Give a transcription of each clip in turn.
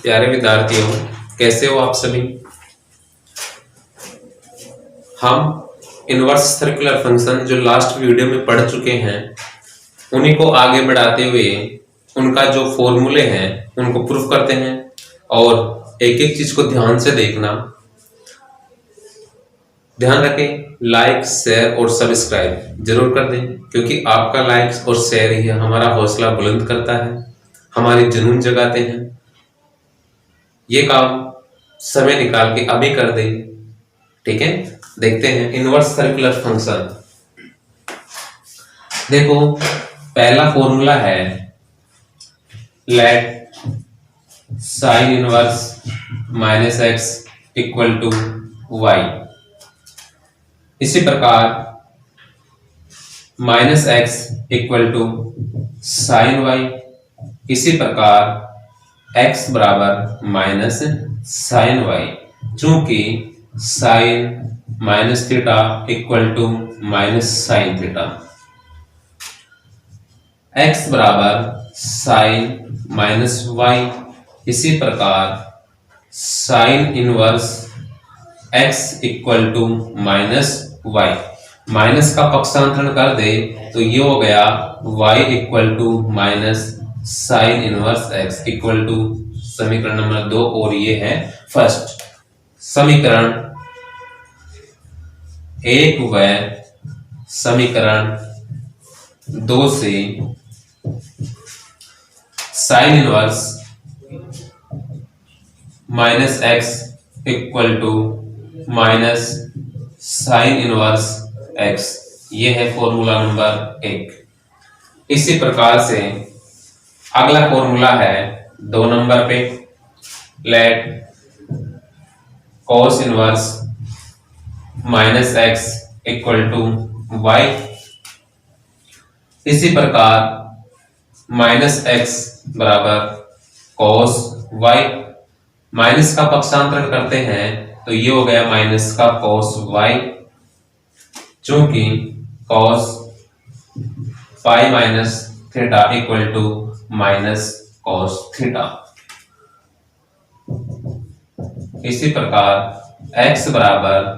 प्यारे विद्यार्थियों, कैसे हो आप सभी। हम इनवर्स सर्कुलर फंक्शन जो लास्ट वीडियो में पढ़ चुके हैं उन्हीं को आगे बढ़ाते हुए उनका जो फॉर्मूले हैं उनको प्रूफ करते हैं। और एक एक चीज को ध्यान से देखना, ध्यान रखें, लाइक शेयर और सब्सक्राइब जरूर कर दें, क्योंकि आपका लाइक और शेयर ही हमारा हौसला बुलंद करता है, हमारी जुनून जगाते हैं। ये काम समय निकाल के अभी कर दें, ठीक है। देखते हैं इनवर्स सर्कुलर फंक्शन। देखो, पहला फॉर्मूला है let sine inverse minus X equal to Y. इसी प्रकार minus X equal to sine Y, इसी प्रकार एक्स बराबर माइनस साइन वाई, चूंकि sine minus theta equal to minus sine theta. X बराबर साइन माइनस वाई, इसी प्रकार sine inverse X equal to minus Y. Minus का पक्षांतरण कर दे तो ये हो गया y equal to minus sine inverse x equal to समीकरण नंबर 2, और ये है फर्स्ट समीकरण 1 व समीकरण 2 से sine inverse minus x equal to minus sine inverse x, ये है फॉर्मूला नंबर 1। इसी प्रकार से अगला फॉर्मूला है 2 नंबर पे, let cos inverse minus X equal to Y. इसी प्रकार माइनस एक्स बराबर कॉस वाई, माइनस का पक्षांतरण करते हैं तो ये हो गया माइनस का कॉस वाई, चूंकि cos pi minus theta equal to minus cos theta. इसी प्रकार एक्स बराबर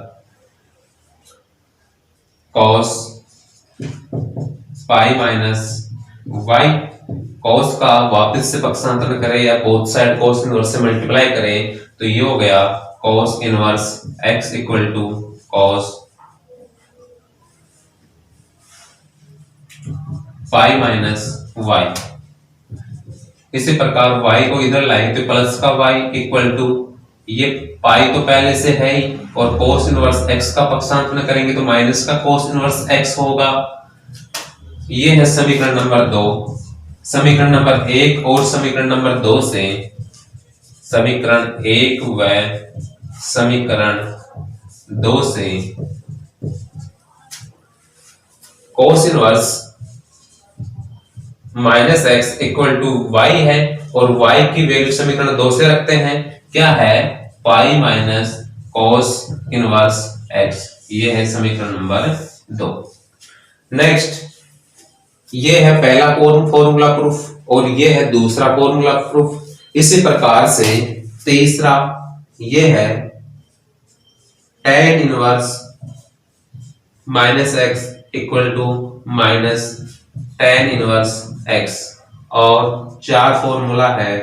cos pi minus Y, cos का वापस से पक्षांतरण करें या बोथ साइड कॉस इनवर्स से मल्टीप्लाई करें तो ये हो गया cos inverse X equal to cos pi minus Y. इसी प्रकार y को इधर लाए तो प्लस का y इक्वल टू, ये पाई तो पहले से है ही, और कोस इनवर्स x का पक्षांतरण करेंगे तो माइनस का कोस इनवर्स x होगा। ये है समीकरण नंबर 2। समीकरण नंबर 1 और समीकरण नंबर 2 से समीकरण 1 व समीकरण 2 से cos inverse minus X equal to Y है, और y की वैल्यू समीकरण 2 से रखते हैं, क्या है पाई माइनस कोस इनवर्स x, ये है समीकरण नंबर 2। नेक्स्ट, ये है पहला फॉर्मूला प्रूफ और ये है दूसरा फॉर्मूला प्रूफ। इसी प्रकार से तीसरा ये है tan inverse minus X equal to minus tan inverse x, और 4 फॉर्मूला है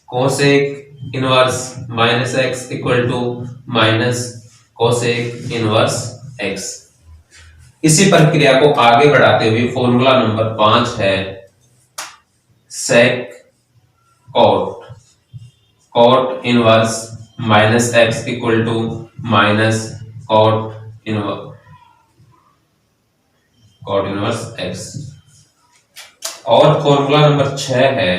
cosec inverse minus X equal to minus cosec inverse x। इसी प्रक्रिया को आगे बढ़ाते हुए फॉर्मूला नंबर 5 है sec cot inverse minus X equal to minus cot inverse x। और फॉर्मूला नंबर 6 है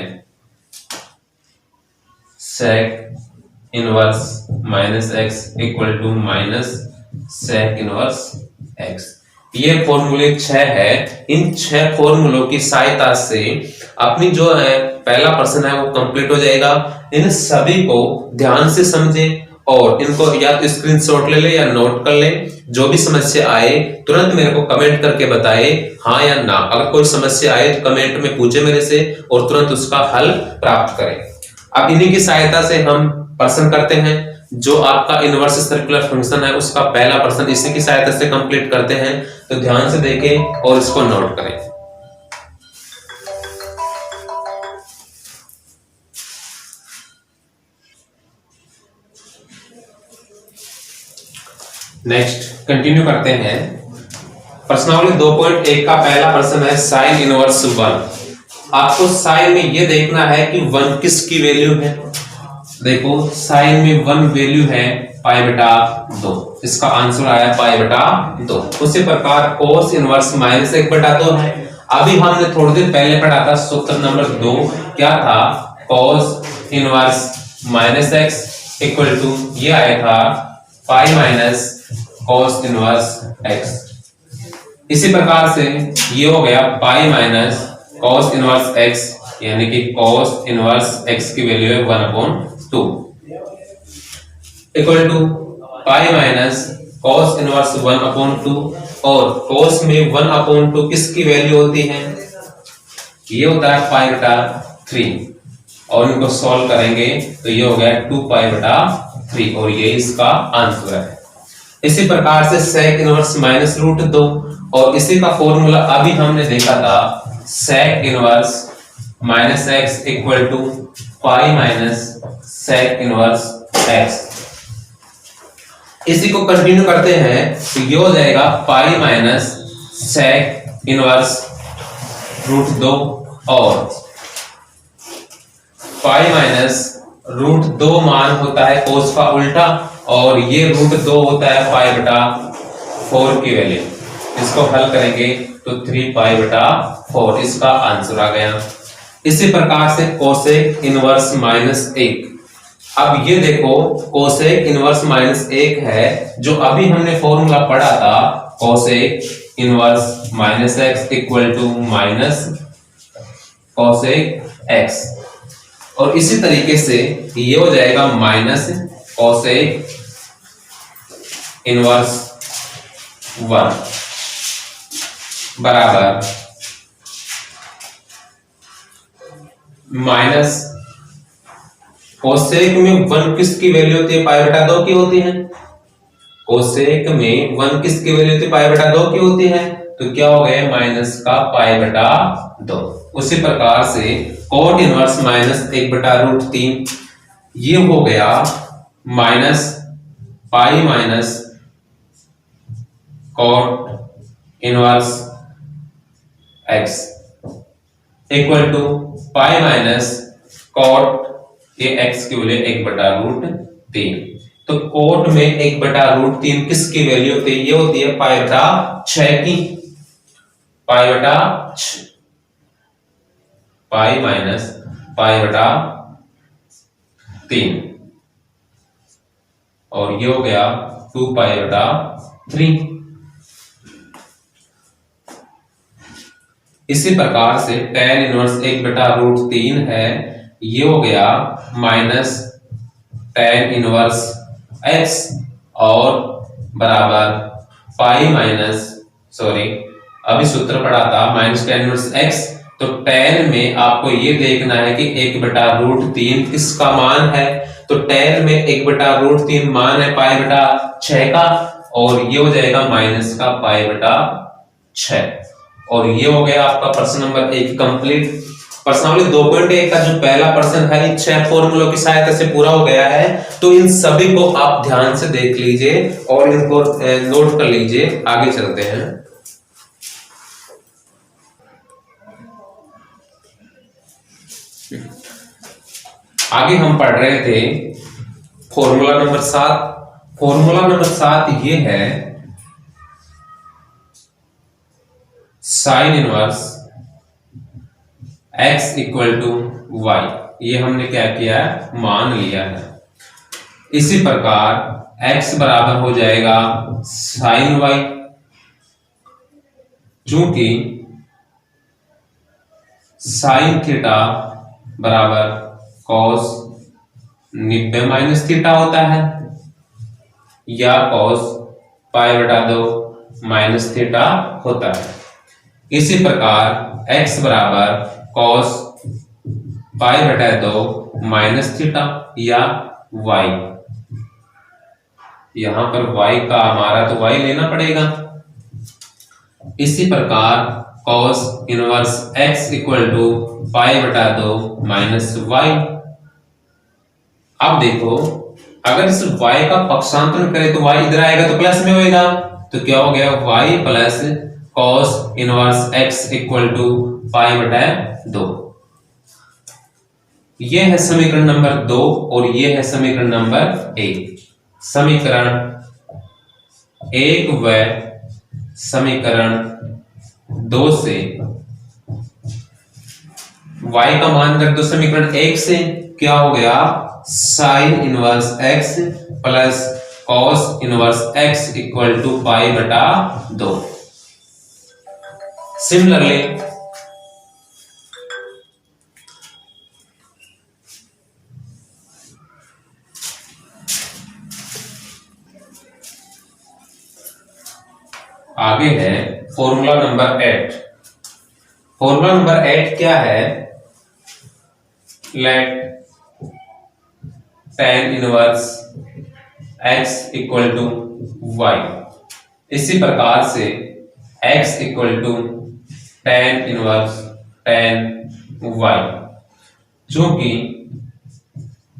sec inverse minus X equal to minus sec inverse x। ये फॉर्मूले 6 है। इन 6 फॉर्मूलों की सहायता से अपनी जो है पहला प्रश्न है वो कंप्लीट हो जाएगा। इन सभी को ध्यान से समझें और इनको या तो स्क्रीनशॉट ले ले या नोट कर ले। जो भी समस्या आए तुरंत मेरे को कमेंट करके बताए हाँ या ना। अगर कोई समस्या आए तो कमेंट में पूछे मेरे से और तुरंत उसका हल प्राप्त करें। अब इन्हीं की सहायता से हम प्रश्न करते हैं। जो आपका इनवर्स सर्कुलर फंक्शन है उसका पहला प्रश्न इसी की सहायता से कंप्लीट करते हैं। तो ध्यान से देखें और इसको नोट करें। नेक्स्ट कंटिन्यू करते हैं। प्रश्नावली 2.1 का पहला प्रश्न है साइन इनवर्स 1। आपको साइन में ये देखना है कि 1 किसकी वैल्यू है। देखो साइन में 1 वैल्यू है पाई बटा 2, इसका आंसर आया पाई बटा 2। उसी प्रकार कोस इनवर्स -1 बटा 2 है। अभी हमने थोड़ी देर पहले पढ़ा था सूत्र नंबर 2 क्या था, cos inverse -x equal to ये आया था pi minus cos inverse x। इसी प्रकार से ये हो गया pi minus cos inverse x, यानी कि कोस इनवर्स x की वैल्यू है 1/2 equal to pi minus cos inverse 1/2। और कोस में 1/2 किसकी वैल्यू होती है, ये होता है पाई बटा 3। और इनको सॉल्व करेंगे तो ये हो गया 2 पाई बटा 3 और ये इसका आंसर है। इसी प्रकार से sec इनवर्स -√2 और इसी का फॉर्मूला अभी हमने देखा था sec inverse -x equal to pi minus sec inverse x। इसी को कंटिन्यू करते हैं तो ये हो जाएगा पाई माइनस sec इनवर्स √2 और पाई माइनस √2 मान होता है कोस का उल्टा और ये √2 होता है पाई बटा 4 की वैल्यू। इसको हल करेंगे तो 3 पाई बटा 4 इसका आंसर आ गया। इसी प्रकार से कोसेक इनवर्स -1। अब ये देखो कोसेक इनवर्स -1 है जो अभी हमने फॉर्मूला पढ़ा था cosec inverse -x equal to minus cosec x। और इसी तरीके से ये हो जाएगा माइनस कोसेक इनवर्स 1 बराबर माइनस कोसेक में 1 किसकी वैल्यू होती है, पाई बटा 2 की होती है। कोसेक में 1 किसकी वैल्यू होती है, पाई बटा 2 की होती है। तो क्या हो गया माइनस का पाई बटा 2। उसी प्रकार से कोट इनवर्स -1 बटा √3 ये हो गया minus pi minus cot inverse x equal to pi minus cot ये x की वैल्यू 1 बटा √3। तो कोट में 1 बटा √3 किसकी वैल्यू होती है, ये होती है पाई बटा 6 की। पाई बटा पाई माइनस पाई बटा 3 और ये हो गया 2 पाई बटा 3। इसी प्रकार से tan इनवर्स 1 बटा √3 है, ये हो गया माइनस tan इनवर्स x और बराबर पाई माइनस अभी सूत्र पढ़ा था माइनस tan इनवर्स x। तो tan में आपको ये देखना है कि 1 बटा √3 किसका मान है। तो tan में 1 बटा √3 मान है पाई बटा 6 का और ये हो जाएगा माइनस का पाई बटा 6। और ये हो गया आपका प्रश्न नंबर 1 कंप्लीट। प्रश्नावली 2.1 का जो पहला प्रश्न है 6 फॉर्मूलों की सहायता से पूरा हो गया है। तो इन सभी को आप ध्यान से देख लीजिए और इनको नोट कर लीजिए। आगे चलते हैं। आगे हम पढ़ रहे थे फॉर्मूला नंबर 7। फॉर्मूला नंबर 7 ये है sine inverse x equal to y। ये हमने क्या किया है, मान लिया है। इसी प्रकार x बराबर हो जाएगा साइन y, चूंकि साइन थीटा बराबर कॉस 90 माइनस थीटा होता है या कॉस पाई बटा 2 माइनस थीटा होता है। इसी प्रकार x बराबर कॉस पाई बटा 2 माइनस थीटा या y, यहां पर y का हमारा तो y लेना पड़ेगा। इसी प्रकार cos inverse x equal to pi बटा 2 माइनस y। अब देखो अगर इस y का पक्षांतरण करें तो y इधर आएगा तो प्लस में होएगा, तो क्या हो गया y plus cos inverse x equal to pi बटा 2। ये है समीकरण नंबर 2 और ये है समीकरण नंबर 1। समीकरण 1 व समीकरण 2 से y का मान रख दो समीकरण 1 से, क्या हो गया sine inverse x plus cos inverse x equal to pi बटा 2। सिमिलरली आगे है फॉर्मूला नंबर 8। फॉर्मूला नंबर 8 क्या है, let tan inverse x equal to y। इसी प्रकार से x equal to tan inverse tan y, चूंकि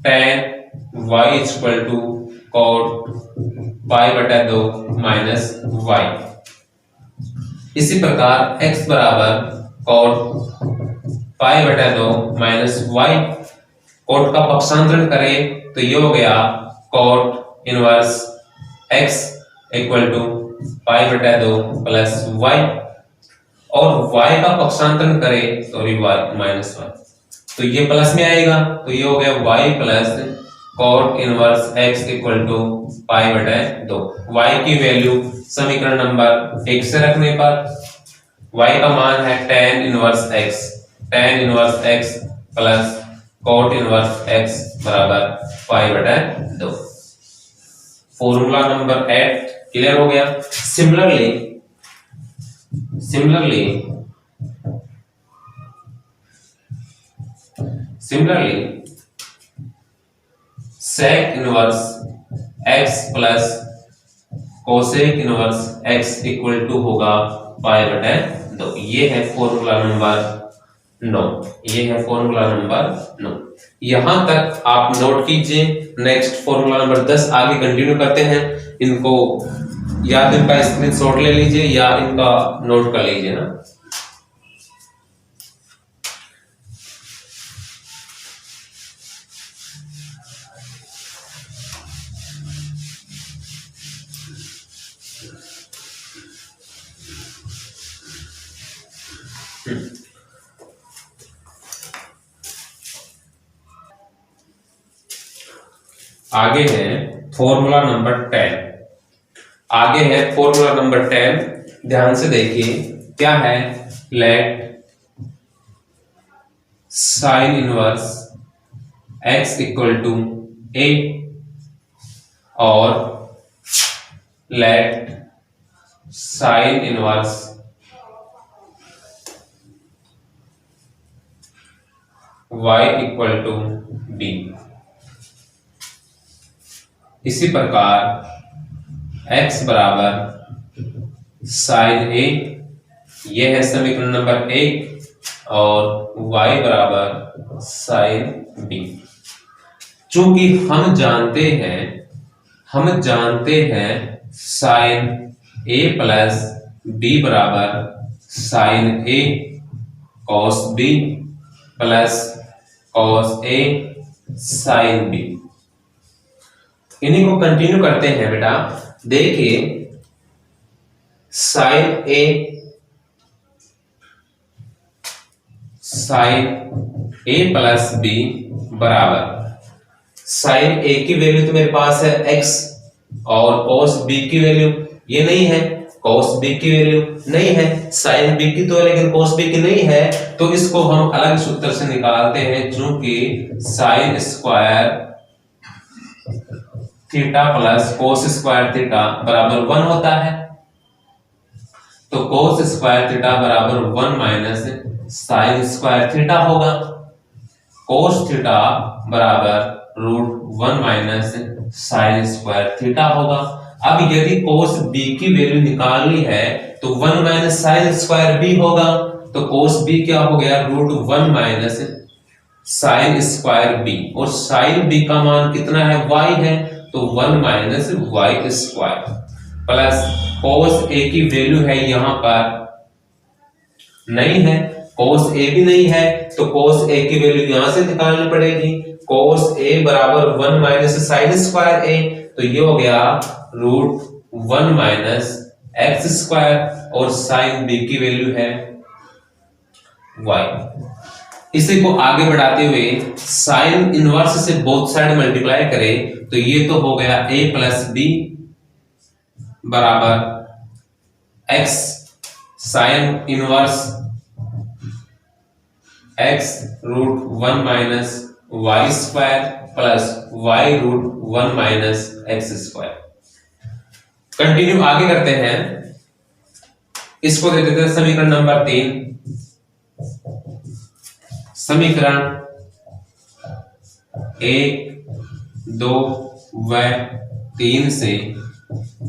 tan y equal to cot pi बटा 2 माइनस y। इसी प्रकार x बराबर cot पाई बटा 2 माइनस y, कोट का पक्षांतरण करें तो ये हो गया cot inverse x equal to pi बटा 2 प्लस y, और y का पक्षांतरण करें सॉरी y माइनस y, तो ये प्लस में आएगा, तो ये हो गया y plus cot inverse x equal to pi बटा 2। y की वैल्यू समीकरण नंबर 1 से रखने पर y का मान है tan inverse x plus cot inverse x बराबर पाई बटा 2। फॉर्मूला नंबर 8 क्लियर हो गया। Similarly sec inverse x plus cosec inverse x equal to होगा पाई बटा 2। ये है फॉर्मूला नंबर 9। ये है फॉर्मूला नंबर 9। यहां तक आप नोट कीजिए। नेक्स्ट फॉर्मूला नंबर 10 आगे कंटिन्यू करते हैं। इनको या तो इनका स्क्रीनशॉट ले लीजिए या इनका नोट कर लीजिए ना। आगे है फॉर्मूला नंबर 10। आगे है फॉर्मूला नंबर 10, ध्यान से देखिए क्या है। Let sine inverse x equal to a और let sine inverse y equal to b। इसी प्रकार x बराबर साइन a, यह है समीकरण नंबर 1, और y बराबर साइन b। चूंकि हम जानते हैं साइन a प्लस b बराबर sine a cos b plus cos a sine b। इन्हीं को कंटिन्यू करते हैं बेटा। देखिए साइन a प्लस b बराबर साइन a की वैल्यू तो मेरे पास है x, और cos b की वैल्यू ये नहीं है, cos b की वैल्यू नहीं है, साइन b की तो है लेकिन cos b की नहीं है। तो इसको हम अलग सूत्र से निकालते हैं, चूंकि sign square theta plus cos square theta बराबर 1 होता है। तो कोस स्क्वायर थीटा बराबर 1 माइनस साइन स्क्वायर थीटा होगा। कोस थीटा बराबर √1 माइनस साइन स्क्वायर थीटा होगा। अब यदि कोस बी की वैल्यू निकालनी है तो 1 माइनस साइन स्क्वायर बी होगा, तो कोस बी क्या हो गया √1 माइनस साइन स्क्वायर बी, और साइन बी का मान कितना है y है, तो 1 minus Y square plus cos A की वैल्यू है यहां पर नहीं है, कोस ए भी नहीं है, तो कोस ए की वैल्यू यहां से निकालनी पड़ेगी। कोस ए बराबर 1 माइनस साइन स्क्वायर ए, तो ये हो गया √1 माइनस एक्स स्क्वायर, और साइन बी की वैल्यू है y। इसी को आगे बढ़ाते हुए साइन इनवर्स से बोथ साइड मल्टीप्लाई करें तो ये तो हो गया a प्लस बी बराबर x sine inverse x √1 minus Y square plus y √1 minus x square. Continue आगे करते हैं, इसको दे देते हैं समीकरण नंबर 3। समीकरण 1, 2 व 3 से,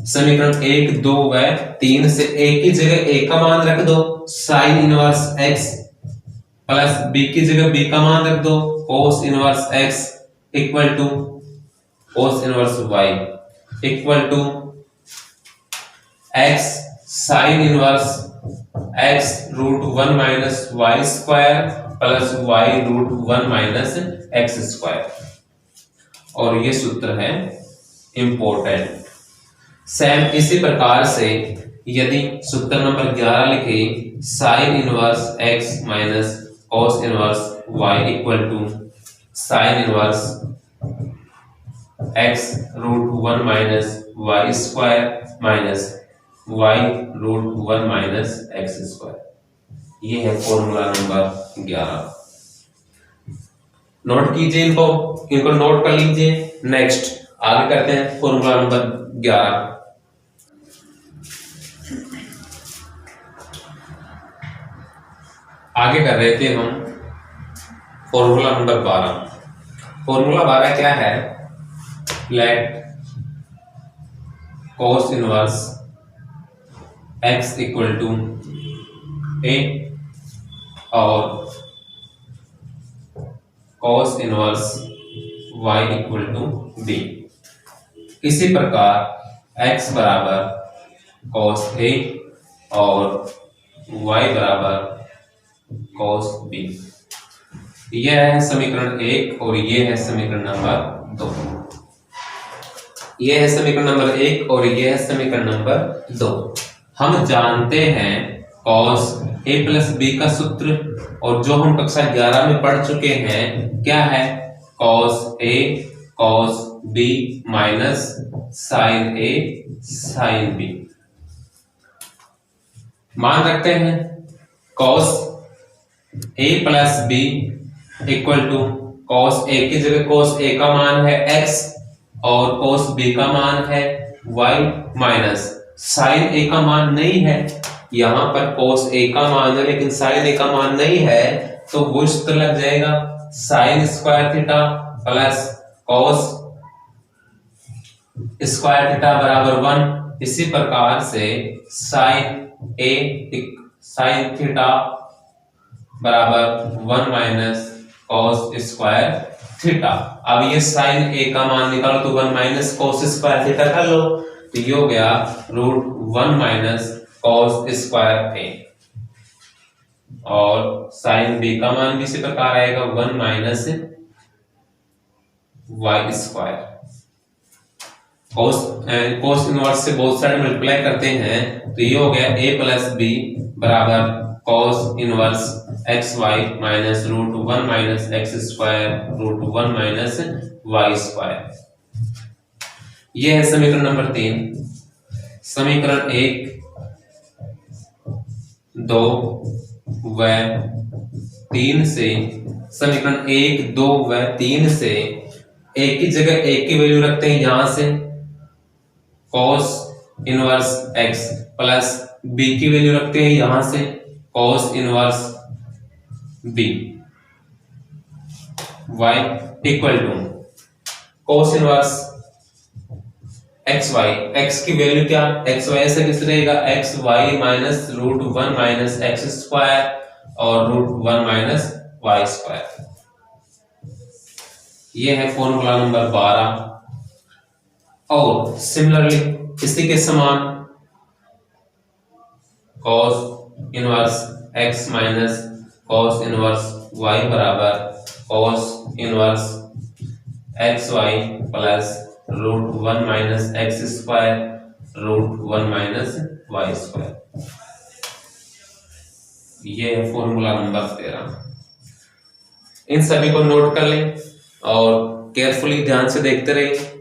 समीकरण 1, 2 व 3 से a की जगह a का मान रख दो sine inverse x, plus b की जगह b का मान रख दो cos inverse x, equal to cos inverse y, equal to x sine inverse x √1 minus Y square plus y √1 minus x square, और ये सूत्र है इंपॉर्टेंट। सेम इसी प्रकार से यदि सूत्र नंबर 11 लिखे sine inverse x minus cos inverse y equal to sine inverse x √1 minus Y square minus y √1 minus x square, ये है फॉर्मूला नंबर 11। नोट कीजिए, इनको नोट कर लीजिए। नेक्स्ट आगे करते हैं फॉर्मूला नंबर 11। आगे कर रहे थे हम फॉर्मूला नंबर 12। फॉर्मूला 12 क्या है, let cos inverse x equal to a और cos inverse y equal to b। इसी प्रकार x बराबर cos a और y बराबर cos b। यह है समीकरण 1 और यह है समीकरण नंबर 2। यह है समीकरण नंबर 1 और यह है समीकरण नंबर 2। हम जानते हैं cos a प्लस b का सूत्र, और जो हम कक्षा 11 में पढ़ चुके हैं क्या है, cos a cos b minus sin a sin b। मान रखते हैं cos a plus b equal to cos a की जगह cos a का मान है x और cos b का मान है y माइनस sin a का मान नहीं है, यहां पर cos a का मान है लेकिन sin a का मान नहीं है, तो वो सूत्र लग जाएगा sin square theta plus cos square theta बराबर 1। इसी प्रकार से sin थीटा बराबर 1 माइनस cos स्क्वायर थीटा। अब ये sin a का मान निकालो तो 1 माइनस cos स्क्वायर थीटा कर लो, तो ये हो गया √1 माइनस cos स्क्वायर a, और sin b का मान भी इसी प्रकार आएगा 1 minus Y square. cos inverse से बोथ साइड मल्टीप्लाई करते हैं तो ये हो गया a प्लस बी बराबर cos inverse x Y minus √1 minus x square √1 minus Y square. यह है समीकरण नंबर 3। समीकरण 1, 2 व 3 से, समीकरण 1, 2 व 3 से a की जगह a की वैल्यू रखते हैं यहां से cos inverse x plus b की वैल्यू रखते हैं यहां से cos inverse b। Y equal to cos inverse x Y, X की वैल्यू क्या, एक्स वाई ऐसे किस रहेगा, X Y minus root one minus x square और root one minus Y square. ये है फॉर्मूला नंबर 12। और सिमिलरली इसी के समान cos inverse x minus cos inverse y बराबर cos inverse x Y plus root one minus x square root one minus Y square. ये है फॉर्मूला नंबर 13। इन सभी को नोट कर लें और केयरफुली ध्यान से देखते रहिए।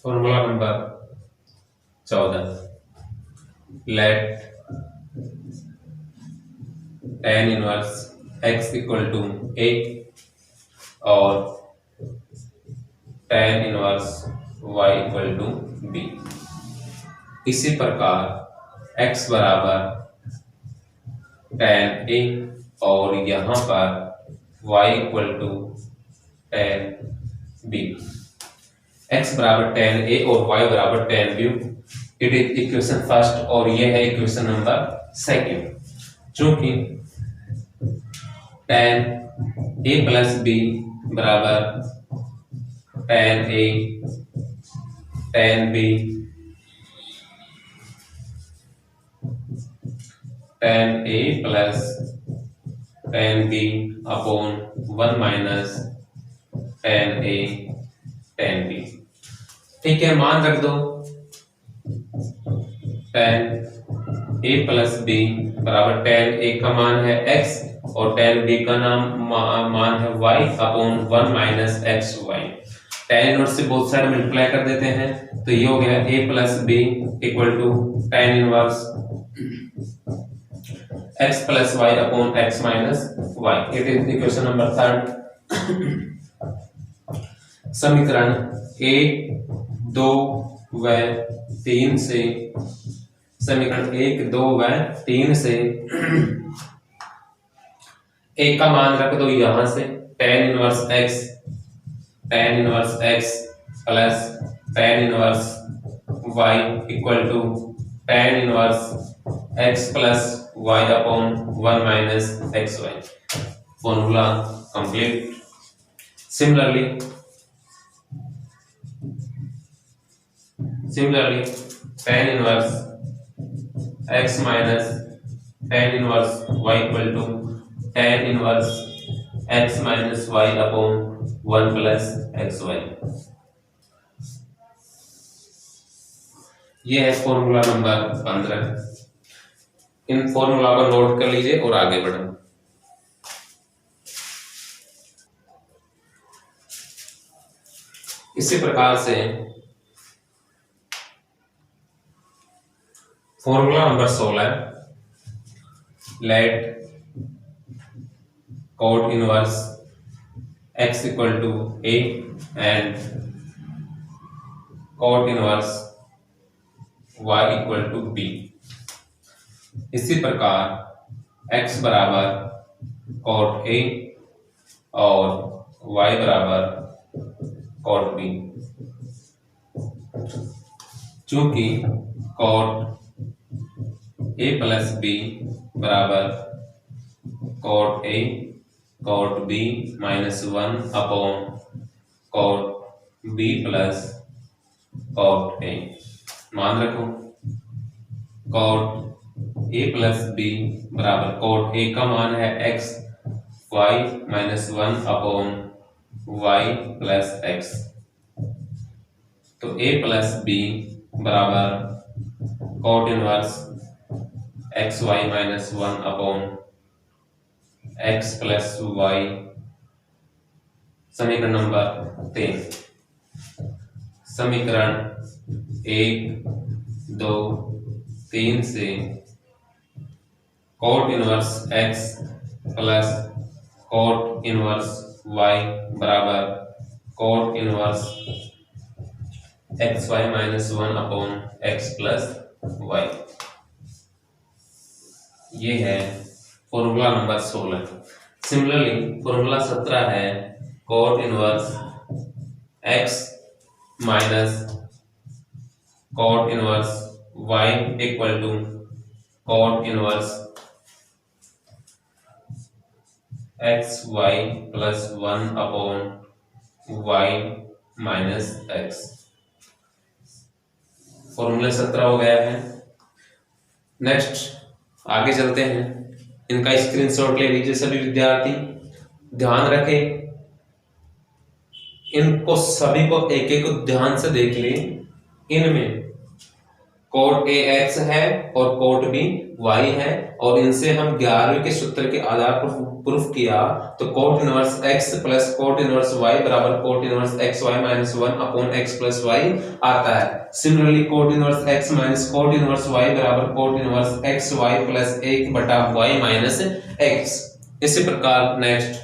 Formula number 14, let tan inverse x equal to a और tan inverse y equal to b। इसी प्रकार x बराबर tan a और यहाँ पर y equal to tan b। x बराबर tan a और y बराबर tan b, it is equation first और ये है इक्वेशन नंबर सेकेंड। चूंकि tan a प्लस b बराबर tan a tan b tan a plus tan b upon one minus tan a tan b। ठीक है, मान रख दो tan a प्लस b बराबर tan a का मान है x और tan b का मान है y upon one minus x y. tan inverse से बोथ साइड मल्टीप्लाई कर देते हैं तो ये हो गया a plus b equal to tan inverse x plus y upon x minus y। It is equation number 3। समीकरण 1, 2 व 3 से, समीकरण 1, 2 व 3 से एक का मान रख दो यहां से tan inverse x plus tan inverse y equal to tan inverse x plus y upon one minus x y. Formula complete. Similarly tan inverse x minus tan inverse y equal to tan inverse x minus y upon one plus x y. ये है formula number 15। इन formula को note कर लीजिए और आगे बढ़ें। इसी प्रकार से formula number 16, let cot inverse x equal to a and cot inverse y equal to b। इसी प्रकार x बराबर cot a और y बराबर cot b। चूंकि cot a प्लस b बराबर cot a cot b minus one upon cot b plus cot a। मान रखो cot a plus b बराबर cot a का मान है x, y minus one upon y plus x। तो a plus b बराबर cot inverse x Y minus one upon x plus y. समीकरण number 3। समीकरण 1, 2 3 से cot inverse x plus cot inverse y बराबर cot inverse x Y minus 1 upon x plus y. ये है formula number 16। Similarly formula 17 है cot inverse x minus cot inverse y equal to cot inverse x Y plus 1 upon y minus x. Formula 17 हो गया है। Next आगे चलते हैं। इनका स्क्रीनशॉट ले लीजिए सभी विद्यार्थी। ध्यान रखें, इनको सभी को एक एक ध्यान से देख लें। इनमें कोट ए एक्स है और कोट बी वाई है, और इनसे हम 11वें के सूत्र के आधार पर प्रूफ किया तो cot inverse X plus cot inverse Y बराबर cot inverse x Y minus 1 upon x plus Y आता है। Similarly cot inverse x minus cot inverse Y बराबर cot inverse x Y plus 1 बटा वाई माइनस एक्स। इसी प्रकार next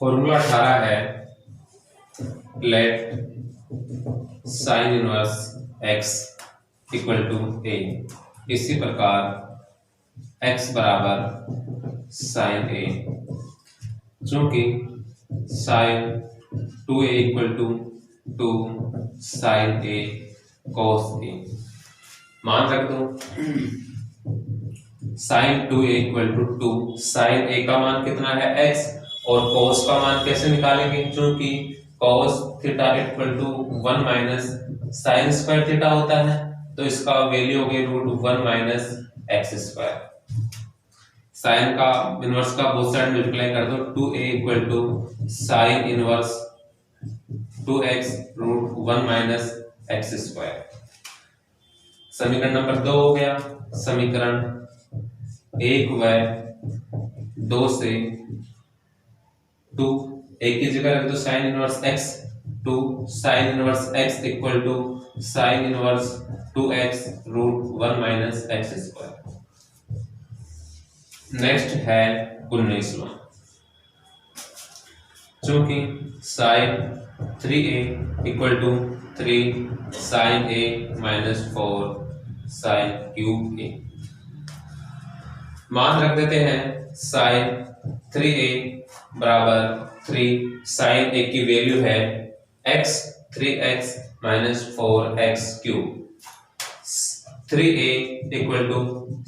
formula 18 है let sine inverse X equal to A. इसी प्रकार X बराबर साइन ए, चूंकि sine 2a equal to 2 sine A cos A. मान रख दो sine 2a equal to 2 sine A का मान कितना है x, और cos का मान कैसे निकालेंगे, क्योंकि cos theta equal to 1 minus sine square theta होता है, तो इसका वैल्यू हो गई √1 माइनस एक्स स्क्वायर। साइन का इनवर्स का बोथ साइड मल्टीप्लाई कर दो, 2a equal to sine inverse 2x √1 minus x square. समीकरण नंबर 2 हो गया। समीकरण 1 व 2 से 2 एक की जगह रख दो sine inverse x, 2 sine inverse x equal to sine inverse 2x √1 minus x square. Next है 19वां, चूंकि sine 3a equal to 3 sine a minus 4 sine cube a। मान रख देते हैं साइन 3a बराबर 3 साइन a की वैल्यू है x, 3x minus 4x cube. 3a equal to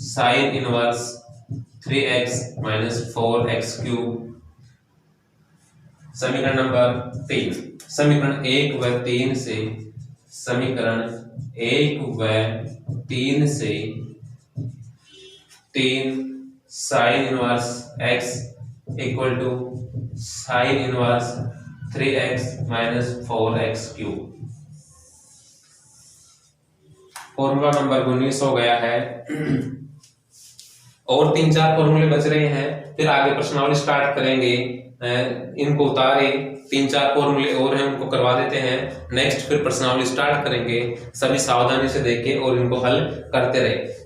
sine inverse 3x minus 4x cube. समीकरण नंबर 3, समीकरण 1 व 3 से, समीकरण 1 व 3 से 3 sine inverse x equal to sine inverse 3x minus 4x cube. Formula number 19 हो गया है। और 3-4 फॉर्मूले बच रहे हैं, फिर आगे प्रश्नावली स्टार्ट करेंगे। इनको उतारे, 3-4 फॉर्मूले और हैं उनको करवा देते हैं। नेक्स्ट फिर प्रश्नावली स्टार्ट करेंगे। सभी सावधानी से देखें और इनको हल करते रहे।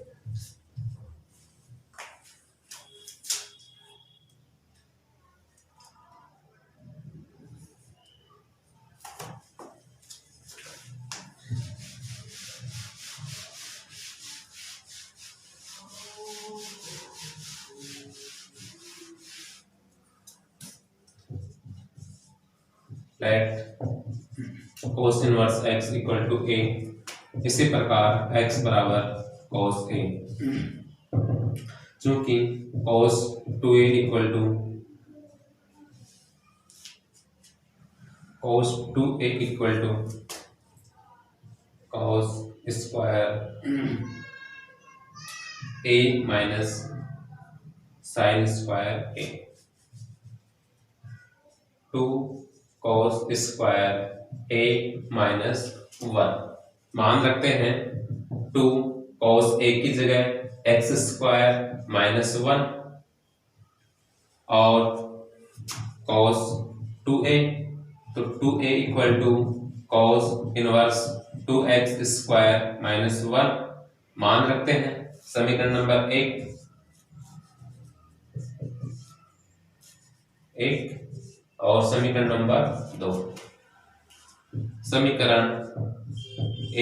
Let cos inverse x equal to a। इसी प्रकार x बराबर cos a, चूंकि cos 2a equal to cos 2a equal to cos square a minus sine square a, 2 cos square a minus 1। मान रखते हैं 2 कॉस ए की जगह x square minus 1 और कॉस 2a, तो 2a equal to cos inverse 2x square minus 1 मान रखते हैं। समीकरण नंबर एक और समीकरण नंबर 2। समीकरण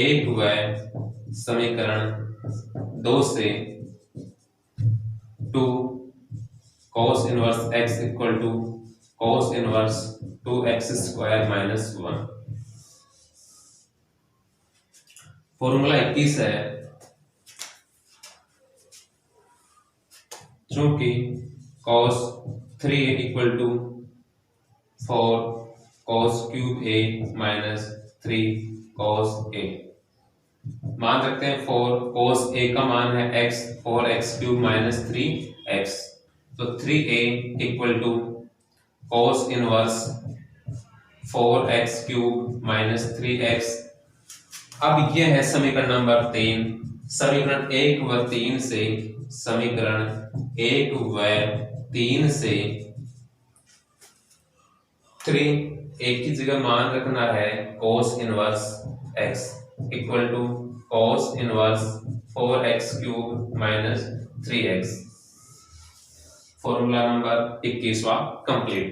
1 व समीकरण 2 से 2 cos inverse x equal to cos inverse 2x square minus 1। Formula 21 है, चूंकि cos 3 equal to 4 cos cube a minus 3 cos a, मान रखते हैं 4 cos a का मान है x, 4x cube minus 3x, तो 3a equal to cos inverse 4x cube minus 3x। अब यह है समीकरण नंबर 3। समीकरण 1 व 3 से समीकरण 1 व 3 से 3 एक की जगह मान रखना है cos inverse x equal to cos inverse 4x cube minus 3x। Formula number 21वां कंप्लीट।